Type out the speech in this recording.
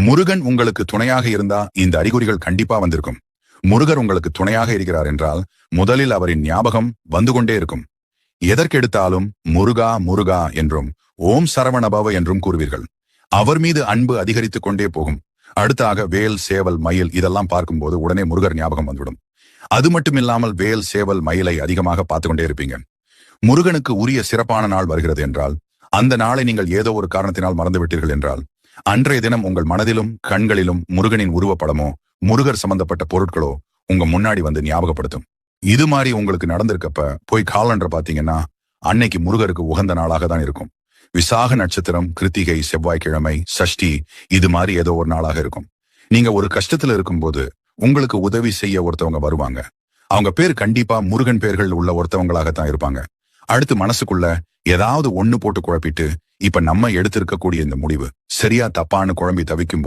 முருகன் உங்களுக்கு துணையாக இருந்தா இந்த அறிகுறிகள் கண்டிப்பா வந்திருக்கும். முருகர் உங்களுக்கு துணையாக இருக்கிறார் என்றால் முதலில் அவரின் ஞாபகம் வந்து கொண்டே இருக்கும். எதற்கெடுத்தாலும் முருகா முருகா என்றும் ஓம் சரவணபவ என்றும் கூறுவீர்கள். அவர் மீது அன்பு அதிகரித்துக் கொண்டே போகும். அடுத்தாக வேல் சேவல் மயில் இதெல்லாம் பார்க்கும்போது உடனே முருகர் ஞாபகம் வந்துவிடும். அது மட்டுமில்லாமல் வேல் சேவல் மயிலை அதிகமாக பார்த்து கொண்டே இருப்பீங்க. முருகனுக்கு உரிய சிறப்பான நாள் வருகிறது என்றால், அந்த நாளை நீங்கள் ஏதோ ஒரு காரணத்தினால் மறந்துவிட்டீர்கள் என்றால், அன்றைய தினம் உங்கள் மனதிலும் கண்களிலும் முருகனின் உருவப்படமோ முருகர் சம்பந்தப்பட்ட பொருட்களோ உங்க முன்னாடி வந்து ஞாபகப்படுத்தும். இது மாதிரி உங்களுக்கு நடந்திருக்கப்ப போய் காலண்டர் பாத்தீங்கன்னா அன்னைக்கு முருகருக்கு உகந்த நாளாக தான் இருக்கும். விசாக நட்சத்திரம், கிருத்திகை, செவ்வாய்க்கிழமை, சஷ்டி இது மாதிரி ஏதோ ஒரு நாளாக இருக்கும். நீங்க ஒரு கஷ்டத்துல இருக்கும்போது உங்களுக்கு உதவி செய்ய ஒருத்தவங்க வருவாங்க. அவங்க பேர் கண்டிப்பா முருகன் பேர்கள் உள்ள ஒருத்தவங்களாகத்தான் இருப்பாங்க. அடுத்து மனசுக்குள்ள ஏதாவது ஒண்ணு போட்டு குழப்பிட்டு இப்ப நம்ம எடுத்திருக்கக்கூடிய இந்த முடிவு சரியா தப்பான்னு குழம்பி தவிக்கும்